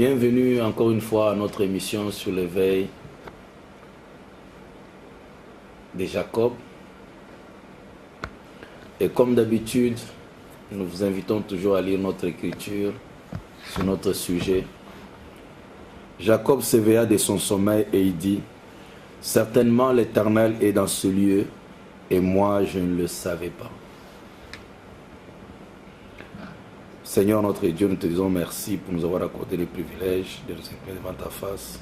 Bienvenue encore une fois à notre émission sur l'éveil de Jacob. Et comme d'habitude, nous vous invitons toujours à lire notre écriture sur notre sujet. Jacob s'éveilla de son sommeil et il dit: certainement l'Éternel est dans ce lieu et moi je ne le savais pas. Seigneur notre Dieu, nous te disons merci pour nous avoir accordé le privilège de nous incliner devant ta face.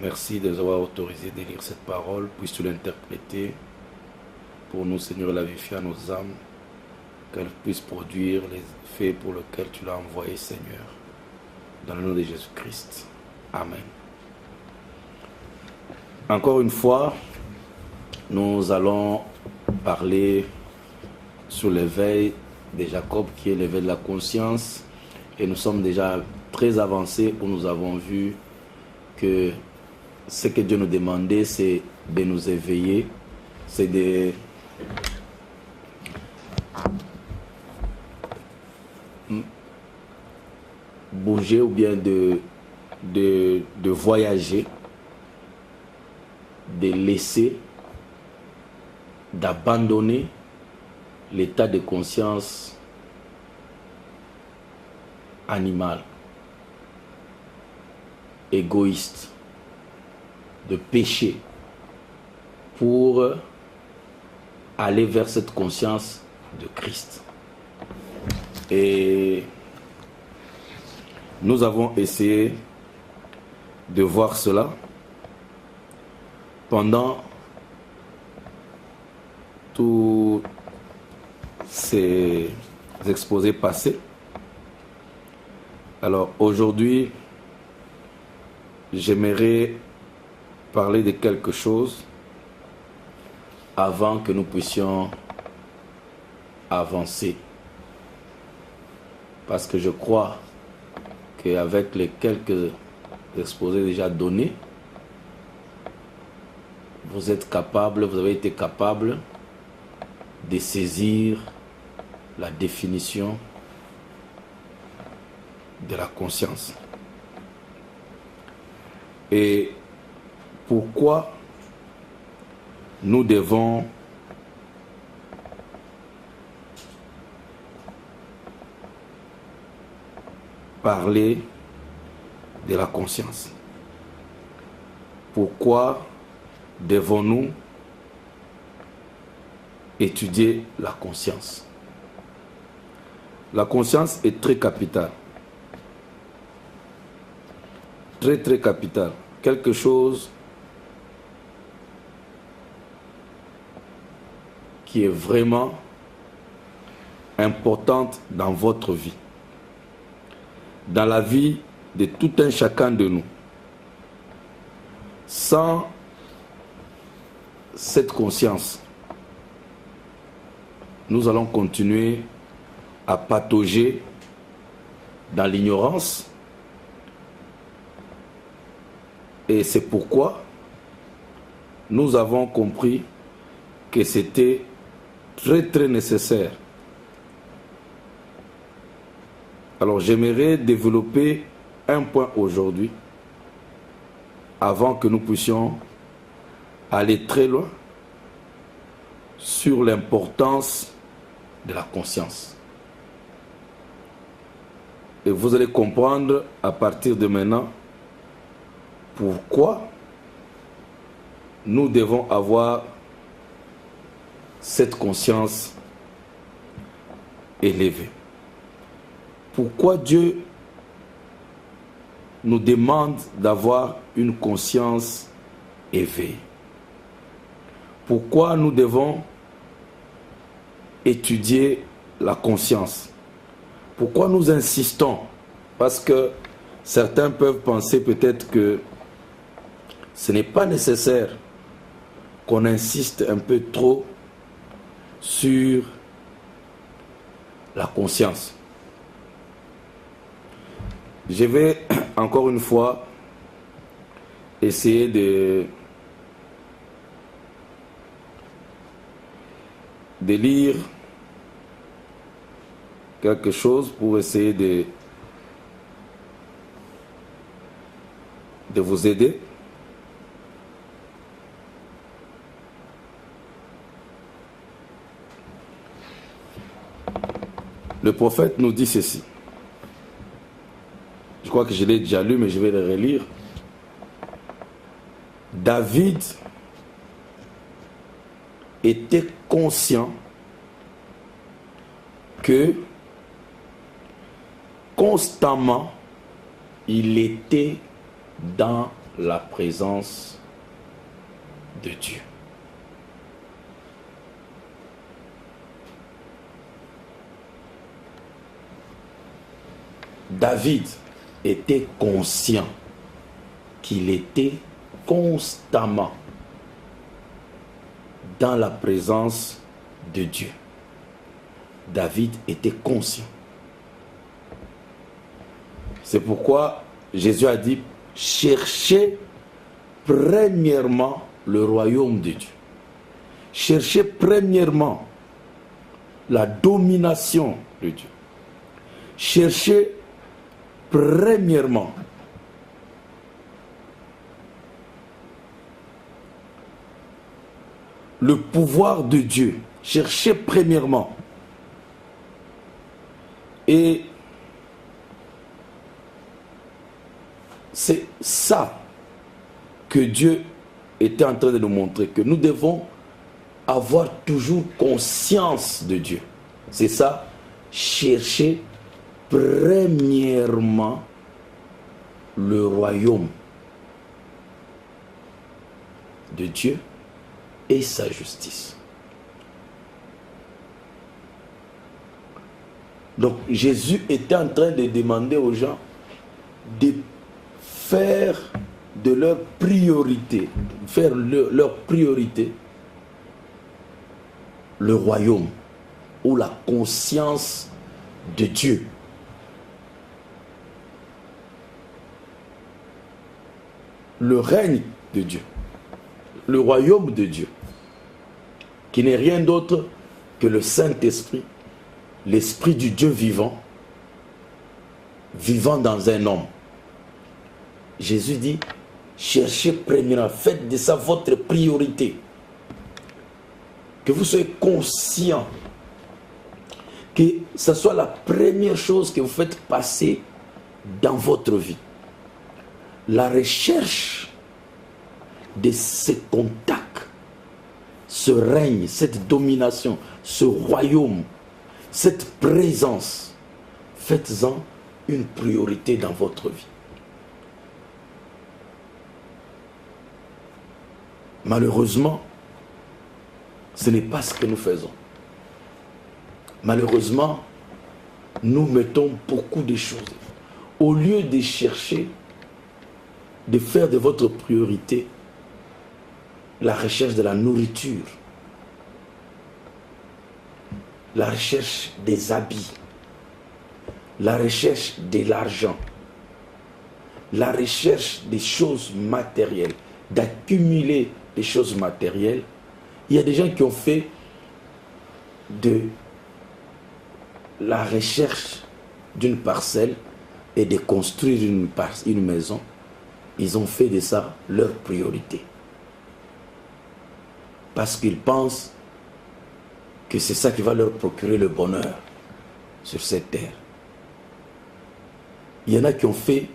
Merci de nous avoir autorisé de lire cette parole, puisses-tu l'interpréter pour nous, Seigneur, la vivifier à nos âmes, qu'elle puisse produire les effets pour lesquels tu l'as envoyé, Seigneur. Dans le nom de Jésus-Christ. Amen. Encore une fois, nous allons parler sur l'éveil de Jacob, qui est l'éveil de la conscience. Et nous sommes déjà très avancés où nous avons vu que ce que Dieu nous demandait, c'est de nous éveiller, c'est de bouger ou bien de voyager, de laisser, d'abandonner l'état de conscience animal, égoïste, de péché, pour aller vers cette conscience de Christ. Et nous avons essayé de voir cela pendant tous ces exposés passés. Alors aujourd'hui, j'aimerais parler de quelque chose avant que nous puissions avancer. Parce que je crois qu'avec les quelques exposés déjà donnés, vous êtes capable, vous avez été capable de saisir la définition de la conscience. Et pourquoi nous devons parler de la conscience? Pourquoi devons-nous étudier la conscience? La conscience est très capitale. Très très capitale. Quelque chose qui est vraiment importante dans votre vie, dans la vie de tout un chacun de nous. Sans cette conscience, nous allons continuer à patauger dans l'ignorance. Et c'est pourquoi nous avons compris que c'était très très nécessaire. Alors j'aimerais développer un point aujourd'hui avant que nous puissions aller très loin sur l'importance de la conscience. Et vous allez comprendre à partir de maintenant pourquoi nous devons avoir cette conscience élevée. Pourquoi Dieu nous demande d'avoir une conscience éveillée? Pourquoi nous devons étudier la conscience? Pourquoi nous insistons? Parce que certains peuvent penser peut-être que ce n'est pas nécessaire qu'on insiste un peu trop sur la conscience. Je vais encore une fois essayer de lire quelque chose pour essayer de vous aider. Le prophète nous dit ceci. Je crois que je l'ai déjà lu, mais je vais le relire. David était conscient que constamment il était dans la présence de Dieu. David était conscient qu'il était constamment dans la présence de Dieu. David était conscient. C'est pourquoi Jésus a dit, cherchez premièrement le royaume de Dieu. Cherchez premièrement la domination de Dieu. Cherchez premièrement le pouvoir de Dieu. Cherchez premièrement. Et c'est ça que Dieu était en train de nous montrer, que nous devons avoir toujours conscience de Dieu. C'est ça, chercher premièrement le royaume de Dieu et sa justice. Donc Jésus était en train de demander aux gens de faire de leur priorité, leur priorité, le royaume ou la conscience de Dieu. Le règne de Dieu, le royaume de Dieu, qui n'est rien d'autre que le Saint-Esprit, l'Esprit du Dieu vivant, vivant dans un homme. Jésus dit, cherchez premièrement, faites de ça votre priorité. Que vous soyez conscient, que ce soit la première chose que vous faites passer dans votre vie. La recherche de ce contact, ce règne, cette domination, ce royaume, cette présence, faites-en une priorité dans votre vie. Malheureusement, ce n'est pas ce que nous faisons. Malheureusement, nous mettons beaucoup de choses. Au lieu de chercher, de faire de votre priorité la recherche de la nourriture, la recherche des habits, la recherche de l'argent, la recherche des choses matérielles, d'accumuler des choses matérielles. Il y a des gens qui ont fait de la recherche d'une parcelle et de construire une maison. Ils ont fait de ça leur priorité. Parce qu'ils pensent que c'est ça qui va leur procurer le bonheur sur cette terre. Il y en a qui ont fait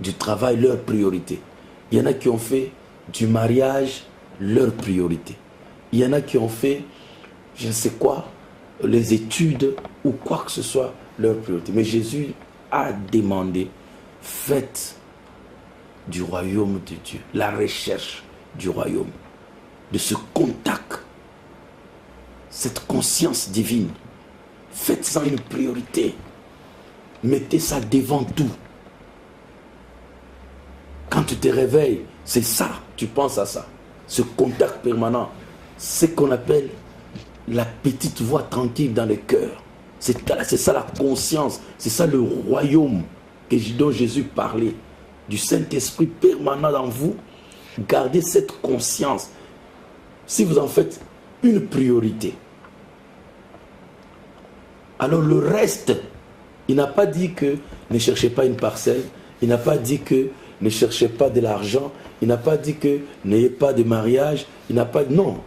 du travail leur priorité. Il y en a qui ont fait du mariage leur priorité. Il y en a qui ont fait, je ne sais quoi, les études ou quoi que ce soit leur priorité. Mais Jésus a demandé, faites du royaume de Dieu, la recherche du royaume, de ce contact, cette conscience divine. Faites-en une priorité. Mettez ça devant tout. Quand tu te réveilles, c'est ça, tu penses à ça. Ce contact permanent, ce qu'on appelle la petite voix tranquille dans le cœur. C'est ça la conscience, c'est ça le royaume dont Jésus parlait. Du Saint-Esprit permanent dans vous. Gardez cette conscience. Si vous en faites une priorité, alors le reste, il n'a pas dit que ne cherchez pas une parcelle, il n'a pas dit que ne cherchez pas de l'argent. Il n'a pas dit que n'ayez pas de mariage. Il n'a pas dit non.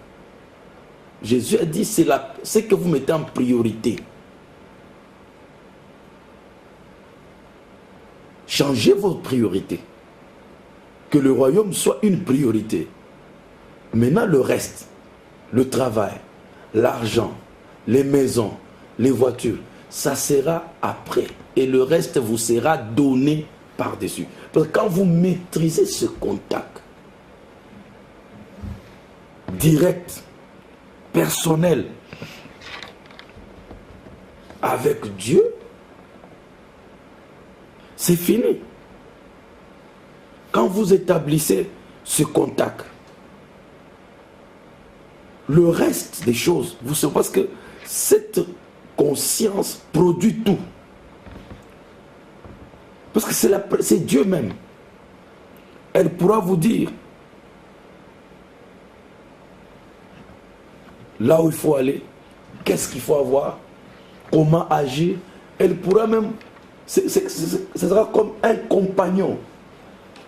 Jésus a dit c'est que vous mettez en priorité. Changez vos priorités. Que le royaume soit une priorité. Maintenant, le reste, le travail, l'argent, les maisons, les voitures, ça sera après. Et le reste vous sera donné par-dessus. Parce que quand vous maîtrisez ce contact direct, personnel, avec Dieu, c'est fini. Quand vous établissez ce contact, le reste des choses, vous savez, parce que cette conscience produit tout. Parce que c'est Dieu même. Elle pourra vous dire là où il faut aller, qu'est-ce qu'il faut avoir, comment agir. Elle pourra même, ce sera comme un compagnon.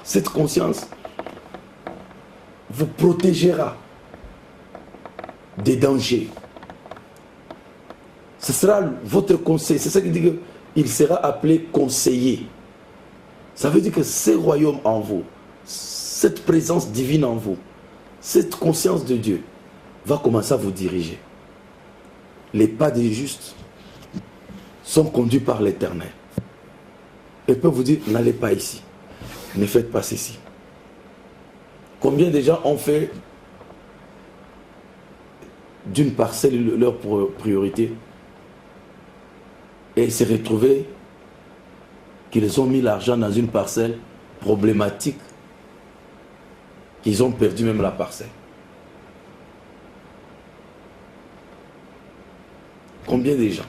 Cette conscience vous protégera des dangers. Ce sera votre conseil. C'est ça qui dit qu'il sera appelé conseiller. Ça veut dire que ce royaume en vous, cette présence divine en vous, cette conscience de Dieu va commencer à vous diriger. Les pas des justes sont conduits par l'Éternel. Elle peut vous dire, n'allez pas ici. Ne faites pas ceci. Combien de gens ont fait d'une parcelle leur priorité et s'est retrouvé qu'ils ont mis l'argent dans une parcelle problématique, qu'ils ont perdu même la parcelle. Combien de gens?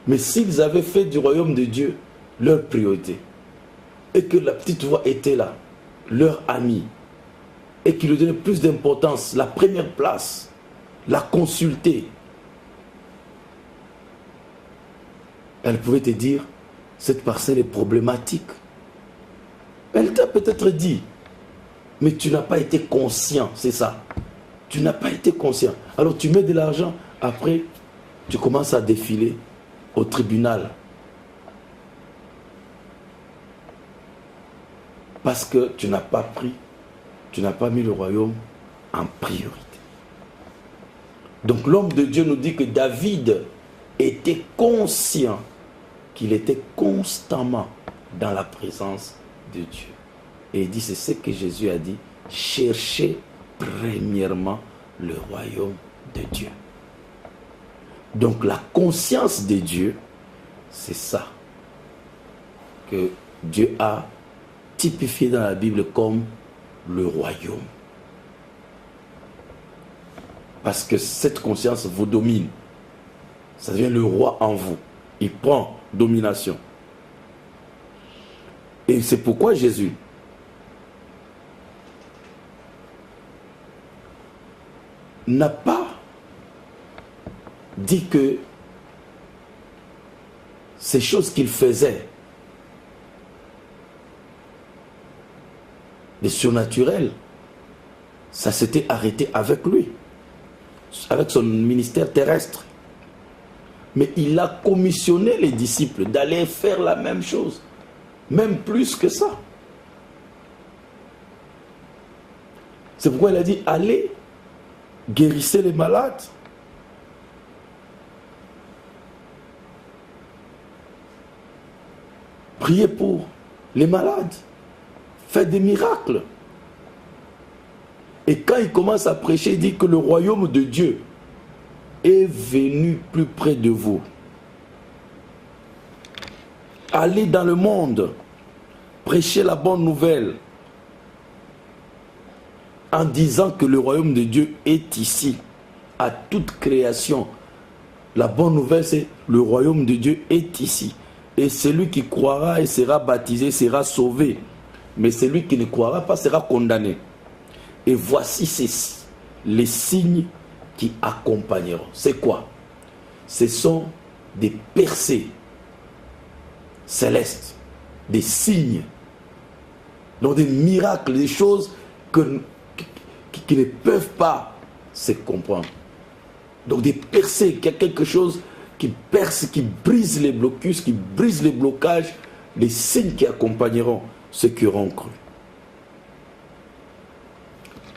Mais s'ils avaient fait du royaume de Dieu leur priorité, et que la petite voix était là, leur ami, et qui lui donnait plus d'importance, la première place, la consulter, elle pouvait te dire, cette parcelle est problématique. Elle t'a peut-être dit, mais tu n'as pas été conscient, c'est ça. Tu n'as pas été conscient. Alors tu mets de l'argent, après tu commences à défiler au tribunal. Parce que tu n'as pas mis le royaume en priorité. Donc l'homme de Dieu nous dit que David était conscient qu'il était constamment dans la présence de Dieu. Et il dit, c'est ce que Jésus a dit, cherchez premièrement le royaume de Dieu. Donc la conscience de Dieu, c'est ça que Dieu a typifié dans la Bible comme le royaume. Parce que cette conscience vous domine. Ça devient le roi en vous. Il prend domination. Et c'est pourquoi Jésus n'a pas dit que ces choses qu'il faisait, les surnaturels, ça s'était arrêté avec lui, avec son ministère terrestre. Mais il a commissionné les disciples d'aller faire la même chose, même plus que ça. C'est pourquoi il a dit, allez, guérissez les malades. Priez pour les malades. Faites des miracles. Et quand il commence à prêcher, il dit que le royaume de Dieu est venu plus près de vous. Allez dans le monde, prêchez la bonne nouvelle en disant que le royaume de Dieu est ici, à toute création. La bonne nouvelle, c'est le royaume de Dieu est ici. Et celui qui croira et sera baptisé sera sauvé. Mais celui qui ne croira pas sera condamné. Et voici les signes qui accompagneront. C'est quoi? Ce sont des percées célestes, des signes Donc des miracles, des choses qui ne peuvent pas se comprendre. Donc des percées, qu'il y a quelque chose qui perce, qui brise les blocus, qui brise les blocages, les signes qui accompagneront ceux qui auront cru.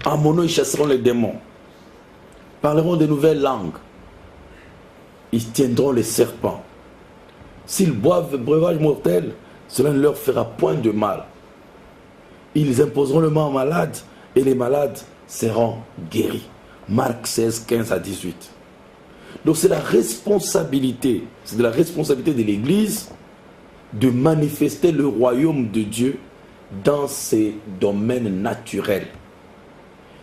En mon nom, ils chasseront les démons, parleront de nouvelles langues, ils tiendront les serpents. S'ils boivent breuvage mortel, cela ne leur fera point de mal. Ils imposeront le mal aux malades et les malades seront guéris. Marc 16, 15 à 18. Donc c'est la responsabilité, c'est de la responsabilité de l'Église de manifester le royaume de Dieu dans ses domaines naturels.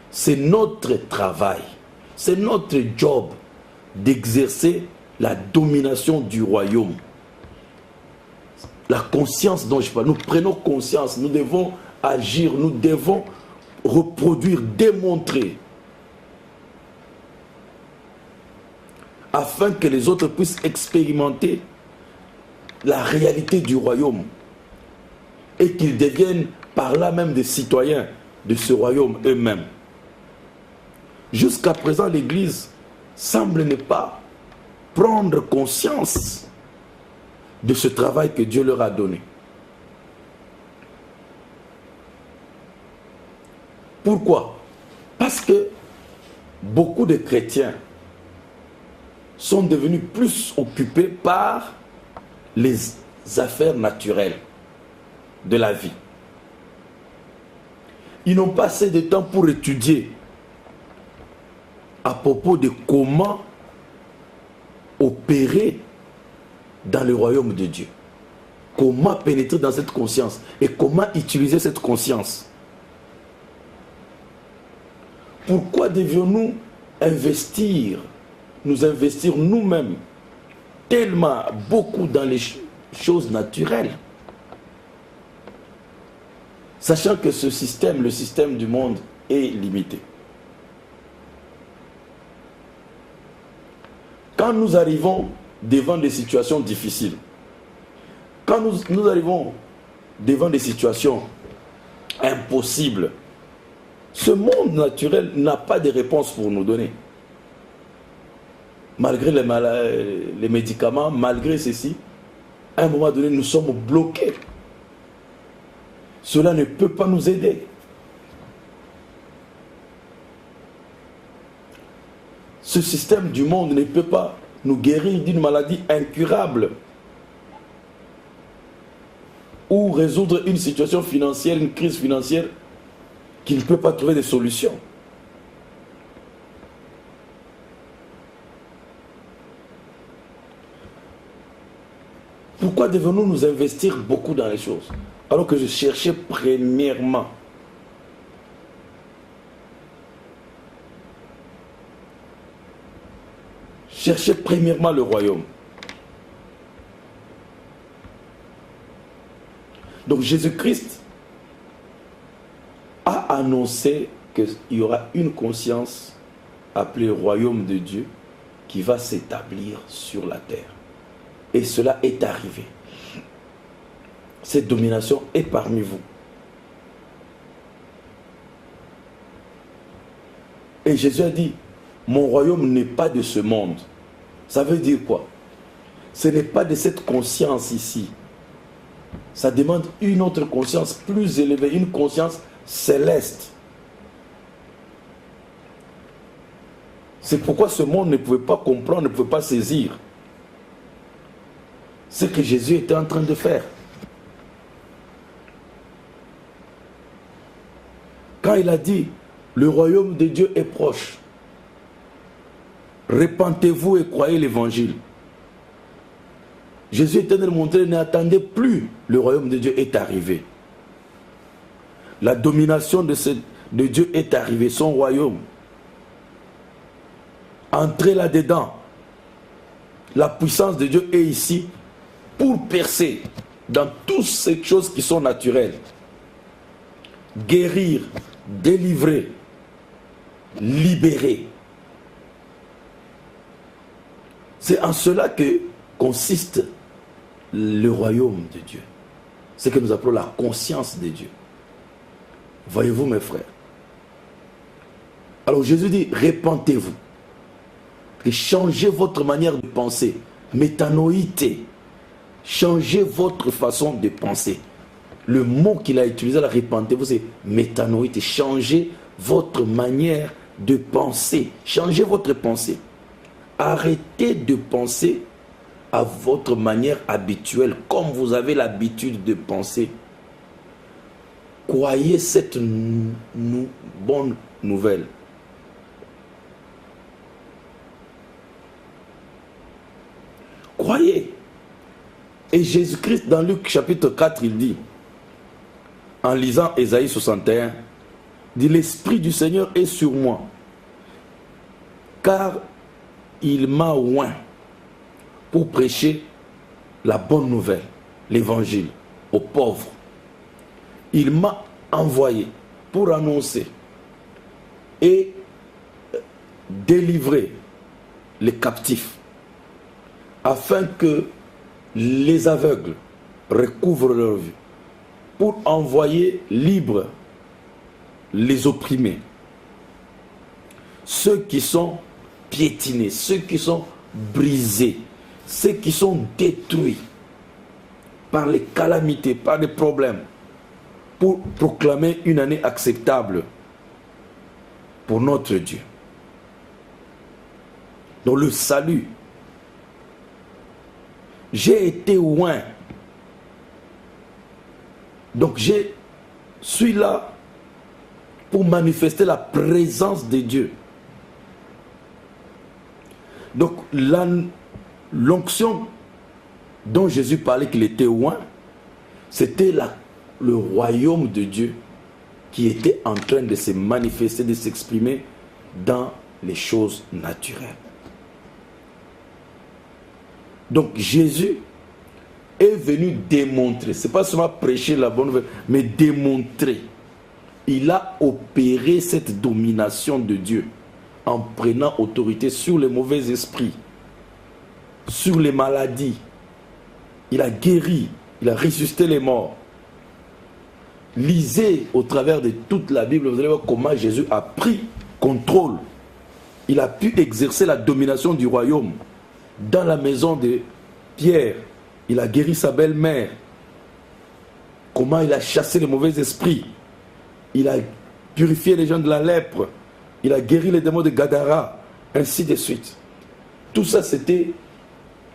C'est notre travail, c'est notre job d'exercer la domination du royaume. La conscience dont je parle, nous prenons conscience, nous devons agir, nous devons reproduire, démontrer, afin que les autres puissent expérimenter la réalité du royaume et qu'ils deviennent par là même des citoyens de ce royaume eux-mêmes. Jusqu'à présent, l'Église semble ne pas prendre conscience de ce travail que Dieu leur a donné. Pourquoi? Parce que beaucoup de chrétiens sont devenus plus occupés par les affaires naturelles de la vie. Ils n'ont pas assez de temps pour étudier à propos de comment opérer dans le royaume de Dieu. Comment pénétrer dans cette conscience et comment utiliser cette conscience. Pourquoi devions-nous nous investir nous-mêmes tellement beaucoup dans les choses naturelles, sachant que ce système, le système du monde, est limité. Quand nous arrivons devant des situations difficiles, quand nous arrivons devant des situations impossibles, ce monde naturel n'a pas de réponse pour nous donner. Malgré les médicaments, malgré ceci, à un moment donné, nous sommes bloqués. Cela ne peut pas nous aider. Ce système du monde ne peut pas nous guérir d'une maladie incurable ou résoudre une situation financière, une crise financière qui ne peut pas trouver de solution. Pourquoi devons-nous nous investir beaucoup dans les choses? Alors que je cherchais premièrement le royaume. Donc Jésus-Christ a annoncé qu'il y aura une conscience appelée royaume de Dieu qui va s'établir sur la terre. Et cela est arrivé. Cette domination est parmi vous. Et Jésus a dit, mon royaume n'est pas de ce monde. Ça veut dire quoi? Ce n'est pas de cette conscience ici. Ça demande une autre conscience plus élevée, une conscience céleste. C'est pourquoi ce monde ne pouvait pas comprendre, ne pouvait pas saisir ce que Jésus était en train de faire. Quand il a dit, le royaume de Dieu est proche, repentez-vous et croyez l'évangile. Jésus était en train de montrer, n'attendez plus, le royaume de Dieu est arrivé. La domination de Dieu est arrivée, son royaume. Entrez là-dedans. La puissance de Dieu est ici pour percer dans toutes ces choses qui sont naturelles. Guérir, délivrer, libérer. C'est en cela que consiste le royaume de Dieu. C'est que nous appelons la conscience de Dieu. Voyez-vous mes frères. Alors Jésus dit, répentez-vous. Et changez votre manière de penser. Métanoïté. Changez votre façon de penser. Le mot qu'il a utilisé, la répentez-vous, c'est métanoïté. Changez votre manière de penser. Changez votre pensée. Arrêtez de penser à votre manière habituelle, comme vous avez l'habitude de penser. Croyez cette bonne nouvelle. Croyez. Et Jésus-Christ, dans Luc chapitre 4, il dit, en lisant Ésaïe 61, dit, l'Esprit du Seigneur est sur moi, car il m'a oint pour prêcher la bonne nouvelle, l'évangile, aux pauvres. Il m'a envoyé pour annoncer et délivrer les captifs, afin que les aveugles recouvrent leur vue, pour envoyer libres les opprimés, ceux qui sont piétinés, ceux qui sont brisés, ceux qui sont détruits par les calamités, par les problèmes, pour proclamer une année acceptable pour notre Dieu. Donc le salut. J'ai été loin. Donc je suis là pour manifester la présence de Dieu. Donc l'onction dont Jésus parlait qu'il était loin, c'était le royaume de Dieu qui était en train de se manifester, de s'exprimer dans les choses naturelles. Donc Jésus est venu démontrer, ce n'est pas seulement prêcher la bonne nouvelle, mais démontrer. Il a opéré cette domination de Dieu en prenant autorité sur les mauvais esprits, sur les maladies. Il a guéri, il a ressuscité les morts. Lisez au travers de toute la Bible, vous allez voir comment Jésus a pris contrôle. Il a pu exercer la domination du royaume. Dans la maison de Pierre, il a guéri sa belle-mère. Comment il a chassé les mauvais esprits. Il a purifié les gens de la lèpre. Il a guéri les démons de Gadara, ainsi de suite. Tout ça, c'était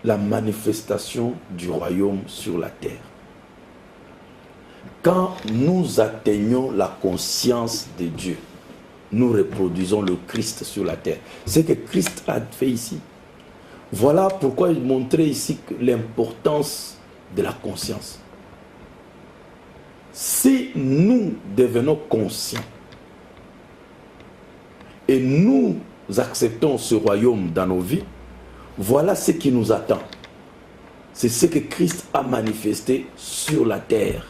la manifestation du royaume sur la terre. Quand nous atteignons la conscience de Dieu, nous reproduisons le Christ sur la terre. C'est ce que Christ a fait ici. Voilà pourquoi il montrait ici l'importance de la conscience. Si nous devenons conscients et nous acceptons ce royaume dans nos vies, voilà ce qui nous attend. C'est ce que Christ a manifesté sur la terre.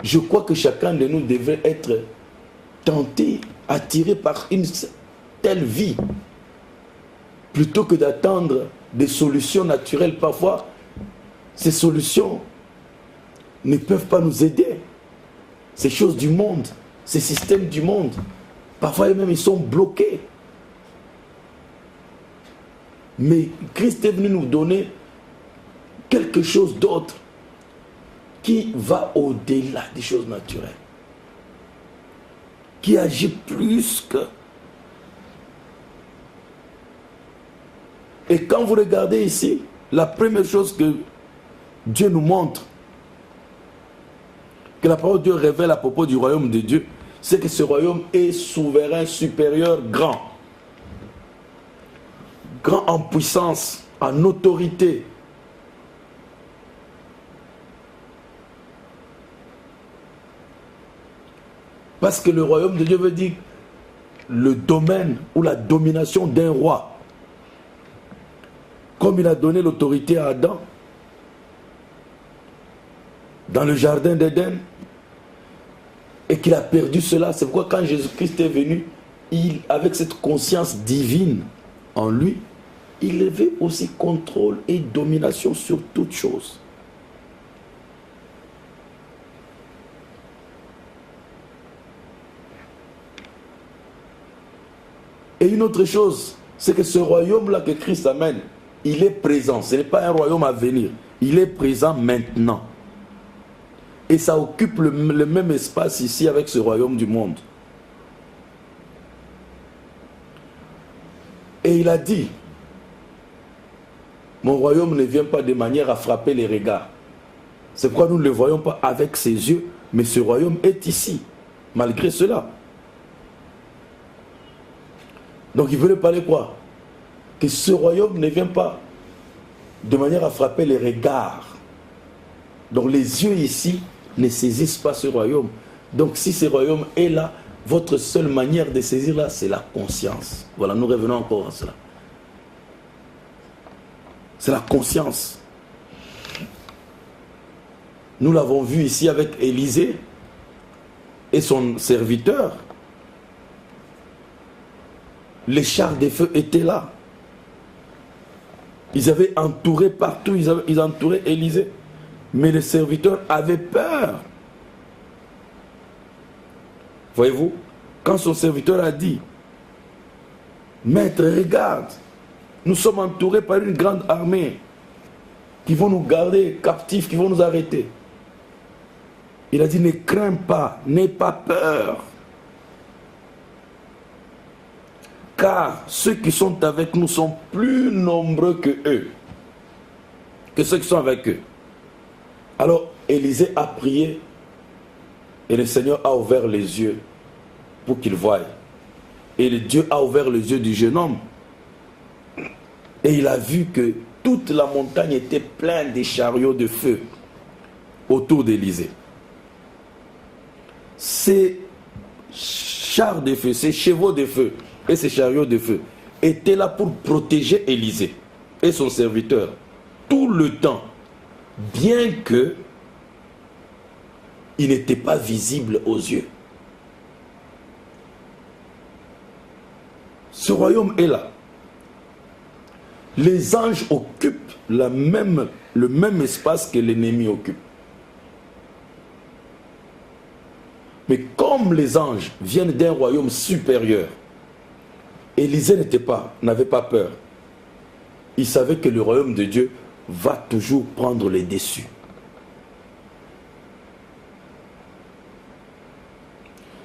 Je crois que chacun de nous devrait être tenté, attiré par une telle vie, plutôt que d'attendre des solutions naturelles. Parfois, ces solutions ne peuvent pas nous aider. Ces choses du monde, ces systèmes du monde, parfois même ils sont bloqués. Mais Christ est venu nous donner quelque chose d'autre qui va au-delà des choses naturelles, qui agit plus que... Et quand vous regardez ici, la première chose que Dieu nous montre, que la parole de Dieu révèle à propos du royaume de Dieu, c'est que ce royaume est souverain, supérieur, grand. Grand en puissance, en autorité. Parce que le royaume de Dieu veut dire le domaine ou la domination d'un roi. Comme il a donné l'autorité à Adam dans le jardin d'Éden et qu'il a perdu cela. C'est pourquoi quand Jésus-Christ est venu, avec cette conscience divine en lui, il avait aussi contrôle et domination sur toutes choses. Et une autre chose, c'est que ce royaume-là que Christ amène, il est présent. Ce n'est pas un royaume à venir. Il est présent maintenant. Et ça occupe le même espace ici avec ce royaume du monde. Et il a dit, mon royaume ne vient pas de manière à frapper les regards. C'est pourquoi nous ne le voyons pas avec ses yeux, mais ce royaume est ici, malgré cela. Donc il voulait parler quoi? Que ce royaume ne vient pas de manière à frapper les regards. Donc les yeux ici ne saisissent pas ce royaume. Donc si ce royaume est là, votre seule manière de saisir là, c'est la conscience. Voilà, nous revenons encore à cela. C'est la conscience. Nous l'avons vu ici avec Élisée et son serviteur. Les chars de feu étaient là. Ils avaient entouré partout, ils entouraient Élisée. Mais le serviteur avait peur. Voyez-vous, quand son serviteur a dit, Maître, regarde, nous sommes entourés par une grande armée qui vont nous garder captifs, qui vont nous arrêter. Il a dit, ne crains pas, n'aie pas peur. Car ceux qui sont avec nous sont plus nombreux que eux, que ceux qui sont avec eux. Alors Élisée a prié et le Seigneur a ouvert les yeux pour qu'il voie. Et Dieu a ouvert les yeux du jeune homme. Et il a vu que toute la montagne était pleine de chariots de feu autour d'Élisée. Ces chars de feu, ces chevaux de feu et ces chariots de feu étaient là pour protéger Élisée et son serviteur tout le temps, bien que il n'était pas visible aux yeux. Ce royaume est là. Les anges occupent le même espace que l'ennemi occupe. Mais comme les anges viennent d'un royaume supérieur, Élisée n'avait pas peur. Il savait que le royaume de Dieu va toujours prendre les dessus.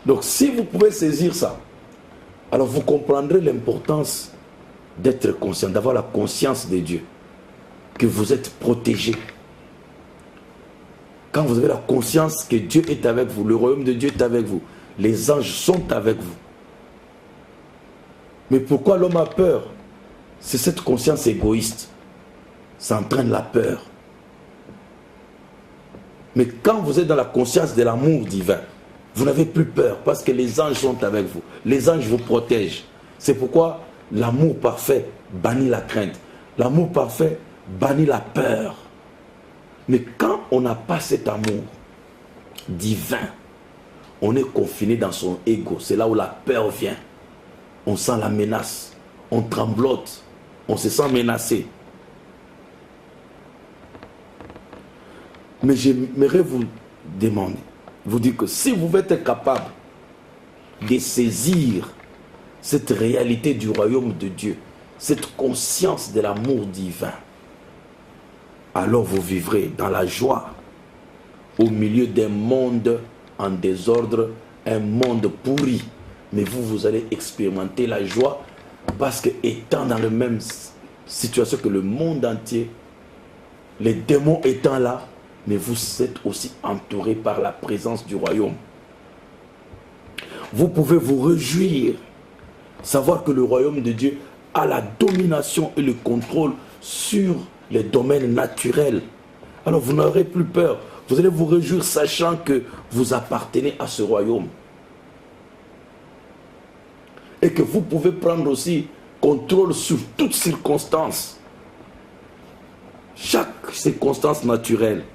Donc si vous pouvez saisir ça, alors vous comprendrez l'importance d'être conscient, d'avoir la conscience de Dieu, que vous êtes protégé. Quand vous avez la conscience que Dieu est avec vous, le royaume de Dieu est avec vous, les anges sont avec vous. Mais pourquoi l'homme a peur? C'est cette conscience égoïste. Ça entraîne la peur. Mais quand vous êtes dans la conscience de l'amour divin, vous n'avez plus peur parce que les anges sont avec vous. Les anges vous protègent. C'est pourquoi l'amour parfait bannit la crainte. L'amour parfait bannit la peur. Mais quand on n'a pas cet amour divin, on est confiné dans son ego. C'est là où la peur vient. On sent la menace. On tremblote. On se sent menacé. Mais j'aimerais vous demander, vous dire que si vous êtes capable de saisir cette réalité du royaume de Dieu, cette conscience de l'amour divin, alors vous vivrez dans la joie au milieu d'un monde en désordre, un monde pourri. Mais vous allez expérimenter la joie parce que étant dans la même situation que le monde entier, les démons étant là, mais vous êtes aussi entouré par la présence du royaume. Vous pouvez vous réjouir, savoir que le royaume de Dieu a la domination et le contrôle sur les domaines naturels. Alors vous n'aurez plus peur. Vous allez vous réjouir sachant que vous appartenez à ce royaume. Et que vous pouvez prendre aussi contrôle sur toutes circonstances. Chaque circonstance naturelle.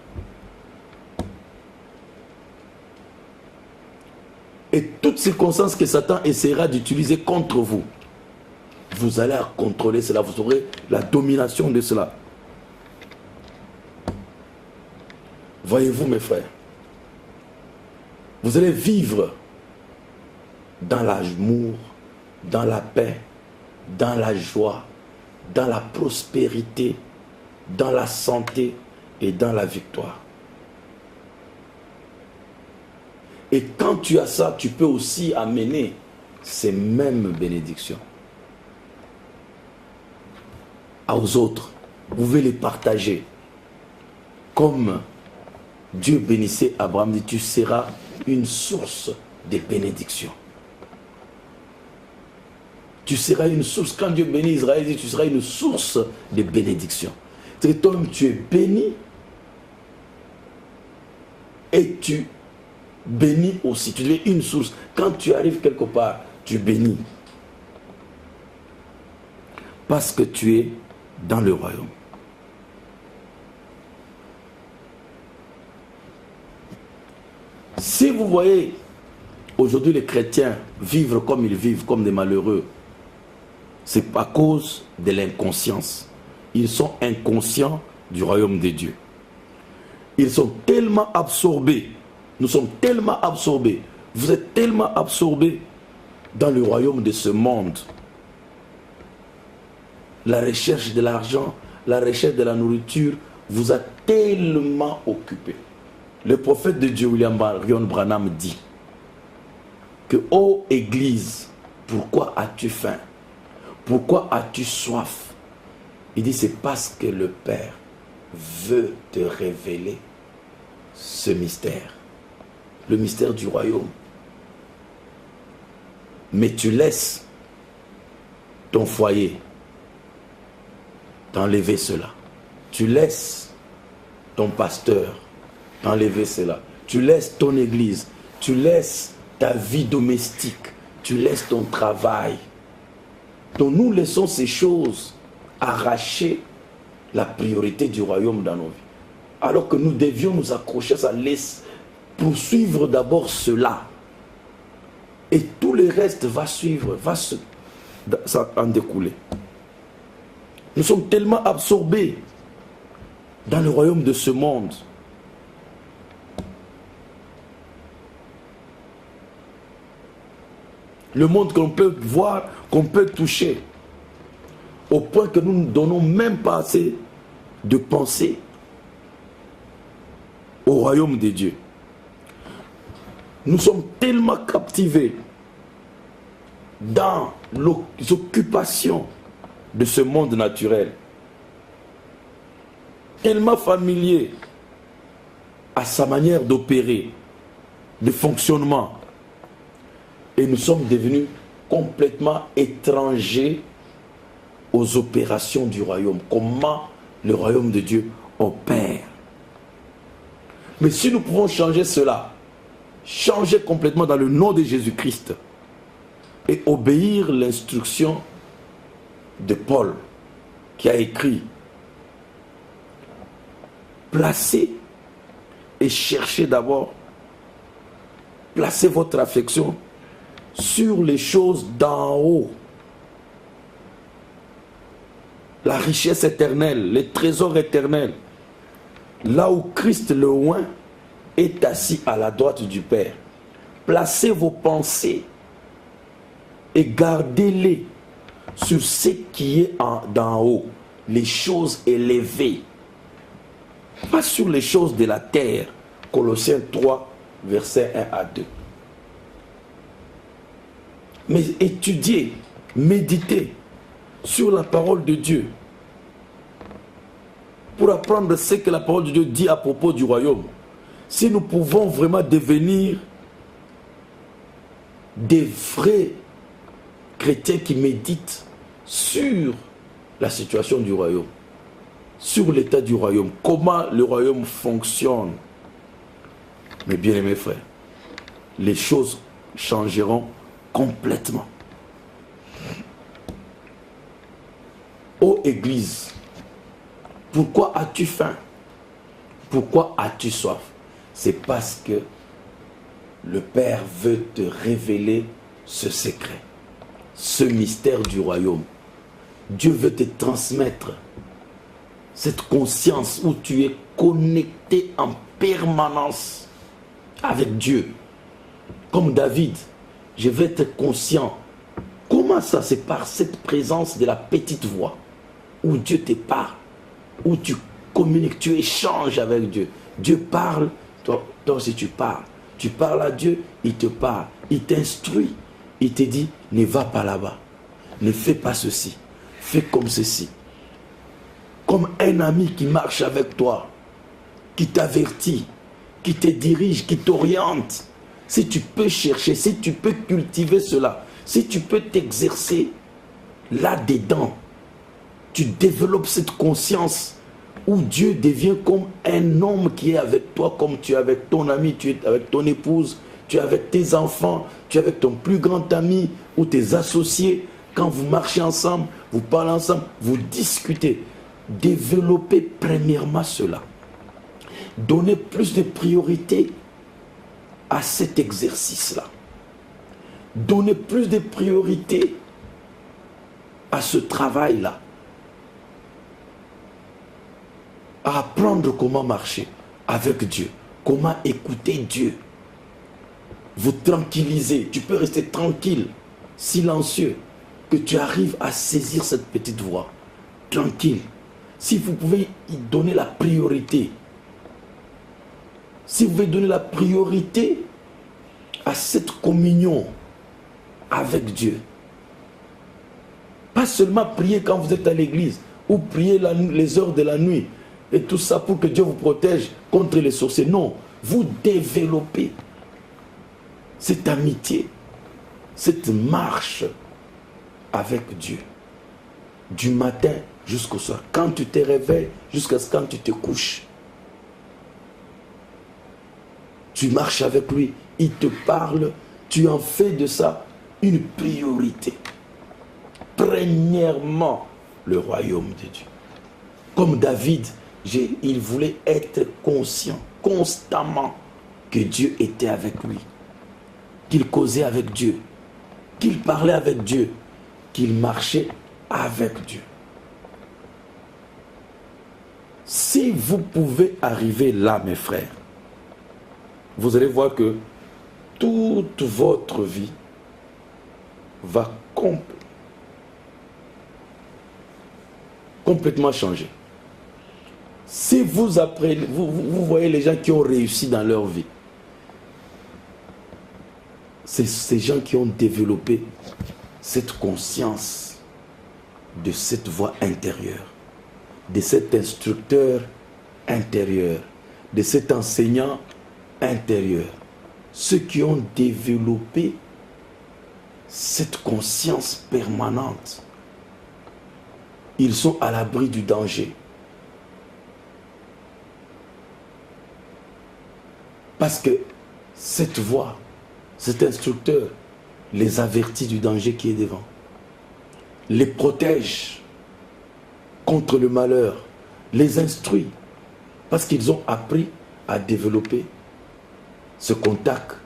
Et toute circonstance que Satan essaiera d'utiliser contre vous, vous allez contrôler cela, vous aurez la domination de cela. Voyez-vous mes frères, vous allez vivre dans l'amour, dans la paix, dans la joie, dans la prospérité, dans la santé et dans la victoire. Et quand tu as ça, tu peux aussi amener ces mêmes bénédictions aux autres. Vous pouvez les partager. Comme Dieu bénissait Abraham, dit, tu seras une source de bénédiction. Tu seras une source. Quand Dieu bénit Israël, il dit, tu seras une source de bénédiction. C'est que toi-même, tu es béni et tu bénis aussi. Tu deviens une source. Quand tu arrives quelque part, tu bénis. Parce que tu es dans le royaume. Si vous voyez aujourd'hui les chrétiens vivre comme ils vivent, comme des malheureux, c'est à cause de l'inconscience. Ils sont inconscients du royaume de Dieu. Ils sont tellement absorbés. Nous sommes tellement absorbés. Vous êtes tellement absorbés dans le royaume de ce monde. La recherche de l'argent, la recherche de la nourriture vous a tellement occupé. Le prophète de Dieu, William Marion Branham, dit que, ô Église, pourquoi as-tu faim? Pourquoi as-tu soif? Il dit, c'est parce que le Père veut te révéler ce mystère. Le mystère du royaume. Mais tu laisses ton foyer t'enlever cela. Tu laisses ton pasteur t'enlever cela. Tu laisses ton église. Tu laisses ta vie domestique. Tu laisses ton travail. Donc nous laissons ces choses arracher la priorité du royaume dans nos vies. Alors que nous devions nous accrocher à ça, poursuivre d'abord cela. Et tout le reste va suivre, va en découler. Nous sommes tellement absorbés dans le royaume de ce monde. Le monde qu'on peut voir, qu'on peut toucher, au point que nous ne donnons même pas assez de pensée au royaume de Dieu. Nous sommes tellement captivés dans les occupations de ce monde naturel, tellement familiers à sa manière d'opérer, de fonctionnement, et nous sommes devenus complètement étrangers aux opérations du royaume. Comment le royaume de Dieu opère. Mais si nous pouvons changer cela, changer complètement dans le nom de Jésus-Christ et obéir l'instruction de Paul qui a écrit, placez et cherchez d'abord, placez votre affection sur les choses d'en haut. La richesse éternelle, les trésors éternels. Là où Christ le oint est assis à la droite du Père. Placez vos pensées et gardez-les sur ce qui est d'en haut, les choses élevées. Pas sur les choses de la terre. Colossiens 3, versets 1 à 2. Mais étudiez, méditez sur la parole de Dieu pour apprendre ce que la parole de Dieu dit à propos du royaume. Si nous pouvons vraiment devenir des vrais chrétiens qui méditent sur la situation du royaume, sur l'état du royaume, comment le royaume fonctionne. Mes bien-aimés frères, les choses changeront complètement. Ô Église, pourquoi as-tu faim? Pourquoi as-tu soif? C'est parce que le Père veut te révéler ce secret, ce mystère du royaume. Dieu veut te transmettre cette conscience où tu es connecté en permanence avec Dieu. Comme David, je vais être conscient. Comment Comment ça? C'est par cette présence de la petite voix où Dieu te parle, où tu communiques, tu échanges avec Dieu. Dieu parle, toi aussi tu parles. Tu parles à Dieu, il te parle, il t'instruit. Il te dit, ne va pas là-bas, ne fais pas ceci, fais comme ceci. Comme un ami qui marche avec toi, qui t'avertit, qui te dirige, qui t'oriente. Si tu peux chercher, si tu peux cultiver cela, si tu peux t'exercer là-dedans, tu développes cette conscience où Dieu devient comme un homme qui est avec toi, comme tu es avec ton ami, tu es avec ton épouse, tu es avec tes enfants, tu es avec ton plus grand ami ou tes associés. Quand vous marchez ensemble, vous parlez ensemble, vous discutez. Développez premièrement cela. Donnez plus de priorité à cet exercice-là. Donnez plus de priorité à ce travail-là. À apprendre comment marcher avec Dieu, comment écouter Dieu. Vous tranquilliser, tu peux rester tranquille, silencieux, que tu arrives à saisir cette petite voix, tranquille. Si vous pouvez y donner la priorité, si vous pouvez donner la priorité à cette communion avec Dieu, pas seulement prier quand vous êtes à l'église, ou prier les heures de la nuit, et tout ça pour que Dieu vous protège contre les sorciers. Non, vous développez cette amitié, cette marche avec Dieu. Du matin jusqu'au soir. Quand tu te réveilles, jusqu'à ce quand tu te couches. Tu marches avec lui, il te parle, tu en fais de ça une priorité. Premièrement, le royaume de Dieu. Comme David, il voulait être conscient, constamment, que Dieu était avec lui. Qu'il causait avec Dieu, qu'il parlait avec Dieu, qu'il marchait avec Dieu. Si vous pouvez arriver là, mes frères, vous allez voir que toute votre vie va complètement changer. Si vous apprenez, vous voyez les gens qui ont réussi dans leur vie, c'est ces gens qui ont développé cette conscience de cette voix intérieure, de cet instructeur intérieur, de cet enseignant intérieur. Ceux qui ont développé cette conscience permanente, ils sont à l'abri du danger. Parce que cette voix, cet instructeur les avertit du danger qui est devant, les protège contre le malheur, les instruit, parce qu'ils ont appris à développer ce contact,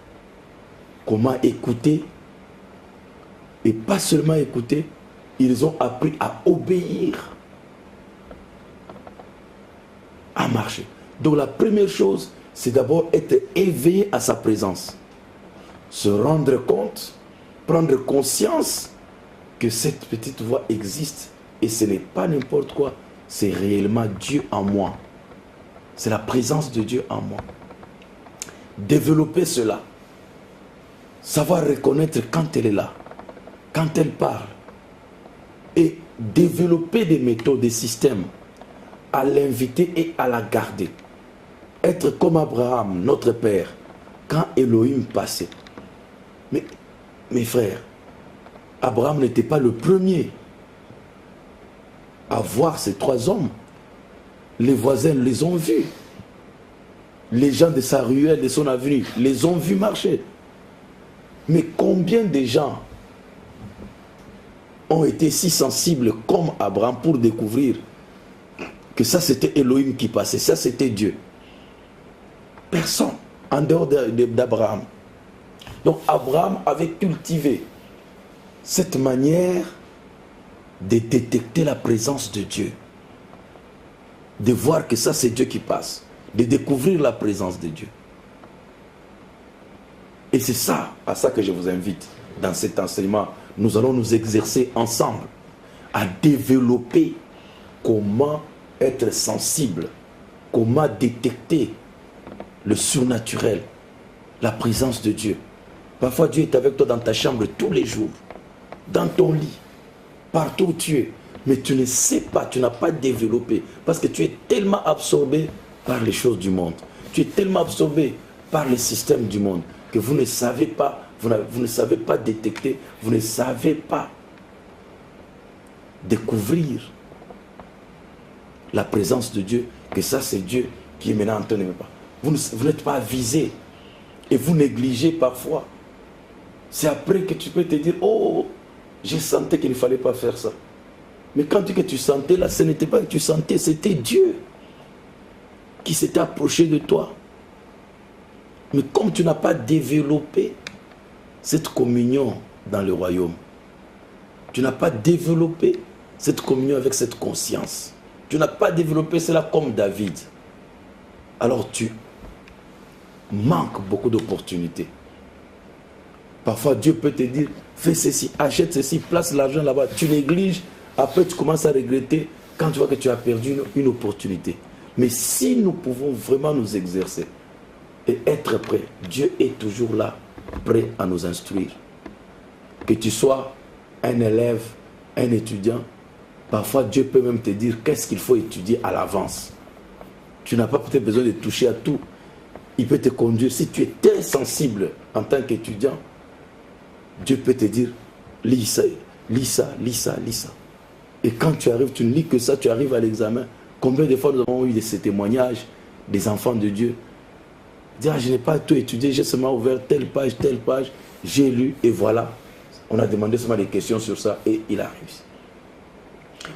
comment écouter, et pas seulement écouter, ils ont appris à obéir, à marcher. Donc la première chose, c'est d'abord être éveillé à sa présence. Se rendre compte, prendre conscience que cette petite voix existe et ce n'est pas n'importe quoi, c'est réellement Dieu en moi. C'est la présence de Dieu en moi. Développer cela. Savoir reconnaître quand elle est là, quand elle parle. Et développer des méthodes, des systèmes à l'inviter et à la garder. Être comme Abraham, notre père, quand Elohim passait. Mais, mes frères, Abraham n'était pas le premier à voir ces trois hommes. Les voisins les ont vus. Les gens de sa ruelle, de son avenue, les ont vus marcher. Mais combien de gens ont été si sensibles comme Abraham pour découvrir que ça c'était Elohim qui passait, ça c'était Dieu? Personne en dehors d'Abraham. Donc Abraham avait cultivé cette manière de détecter la présence de Dieu, de voir que ça c'est Dieu qui passe, de découvrir la présence de Dieu. Et c'est ça, à ça que je vous invite dans cet enseignement nous allons nous exercer ensemble à développer comment être sensible, comment détecter le surnaturel, la présence de Dieu. Parfois, Dieu est avec toi dans ta chambre tous les jours, dans ton lit, partout où tu es. Mais tu ne sais pas, tu n'as pas développé, parce que tu es tellement absorbé par les choses du monde. Tu es tellement absorbé par les systèmes du monde que vous ne savez pas, vous ne savez pas détecter, vous ne savez pas découvrir la présence de Dieu, que ça c'est Dieu qui est maintenant en train de me parler. Vous n'êtes pas avisé et vous négligez parfois. C'est après que tu peux te dire, oh, j'ai senti qu'il ne fallait pas faire ça. Mais quand tu sentais là, ce n'était pas que tu sentais, c'était Dieu qui s'était approché de toi. Mais comme tu n'as pas développé cette communion dans le royaume, tu n'as pas développé cette communion avec cette conscience, tu n'as pas développé cela comme David, alors tu manques beaucoup d'opportunités. Parfois Dieu peut te dire, fais ceci, achète ceci, place l'argent là-bas, tu négliges, après tu commences à regretter quand tu vois que tu as perdu une opportunité. Mais si nous pouvons vraiment nous exercer et être prêts, Dieu est toujours là, prêt à nous instruire. Que tu sois un élève, un étudiant, parfois Dieu peut même te dire qu'est-ce qu'il faut étudier à l'avance. Tu n'as pas peut-être besoin de toucher à tout. Il peut te conduire. Si tu es très sensible en tant qu'étudiant, Dieu peut te dire, lis ça, lis ça, lis ça, lis ça. Et quand tu arrives, tu ne lis que ça, tu arrives à l'examen. Combien de fois nous avons eu ces témoignages des enfants de Dieu? Dire, ah, je n'ai pas tout étudié, j'ai seulement ouvert telle page, j'ai lu et voilà. On a demandé seulement des questions sur ça et il a réussi.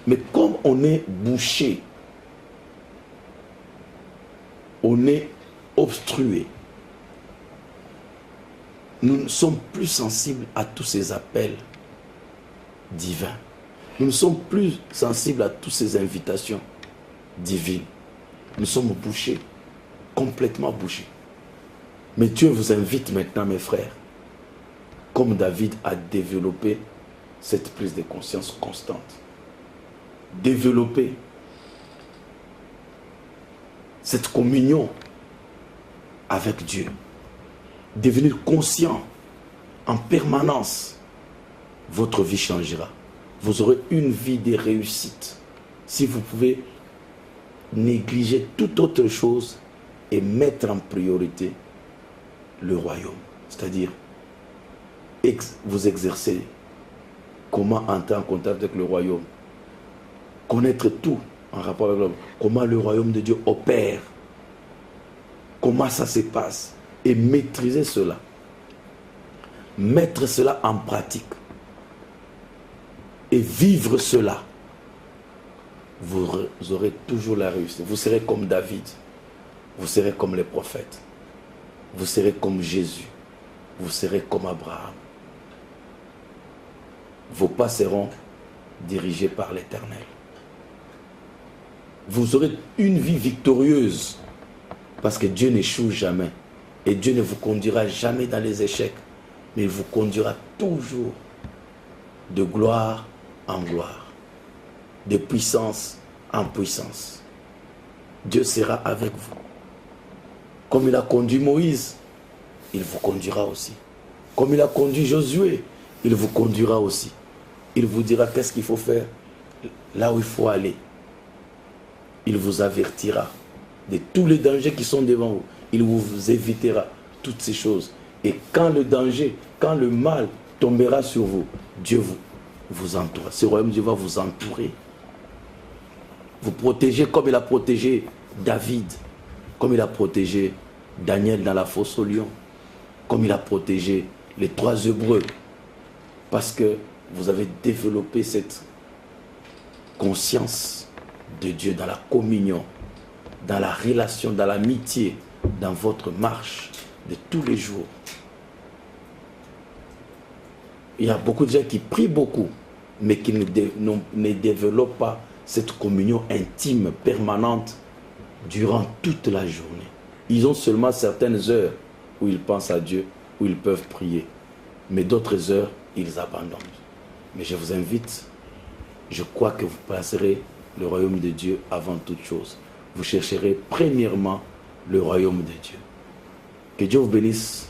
Mais comme on est bouché, on est obstrué, nous ne sommes plus sensibles à tous ces appels divins. Nous ne sommes plus sensibles à toutes ces invitations divines. Nous sommes bouchés, complètement bouchés. Mais Dieu vous invite maintenant, mes frères, comme David, à développer cette prise de conscience constante. Développer cette communion avec Dieu. Devenir conscient en permanence. Votre vie changera. Vous aurez une vie de réussite. Si vous pouvez négliger toute autre chose et mettre en priorité le royaume. C'est-à-dire, vous exercer comment entrer en contact avec le royaume. Connaître tout en rapport avec l'homme. Comment le royaume de Dieu opère. Comment ça se passe. Et maîtriser cela. Mettre cela en pratique. Et vivre cela. Vous aurez toujours la réussite. Vous serez comme David. Vous serez comme les prophètes. Vous serez comme Jésus. Vous serez comme Abraham. Vos pas seront dirigés par l'Éternel. Vous aurez une vie victorieuse. Parce que Dieu n'échoue jamais. Et Dieu ne vous conduira jamais dans les échecs. Mais il vous conduira toujours de gloire en gloire. De puissance en puissance. Dieu sera avec vous. Comme il a conduit Moïse, il vous conduira aussi. Comme il a conduit Josué, il vous conduira aussi. Il vous dira qu'est-ce qu'il faut faire, là où il faut aller. Il vous avertira de tous les dangers qui sont devant vous. Il vous évitera toutes ces choses. Et quand le danger, quand le mal tombera sur vous, Dieu vous entoure. Ce royaume de Dieu va vous entourer. Vous protéger comme il a protégé David, comme il a protégé Daniel dans la fosse au lion, comme il a protégé les 3 Hébreux, parce que vous avez développé cette conscience de Dieu dans la communion, dans la relation, dans l'amitié, dans votre marche de tous les jours. Il y a beaucoup de gens qui prient beaucoup, mais qui ne développent pas cette communion intime, permanente, durant toute la journée. Ils ont seulement certaines heures où ils pensent à Dieu, où ils peuvent prier. Mais d'autres heures, ils abandonnent. Mais je vous invite, je crois que vous passerez le royaume de Dieu avant toute chose. Vous chercherez premièrement le royaume de Dieu. Que Dieu vous bénisse.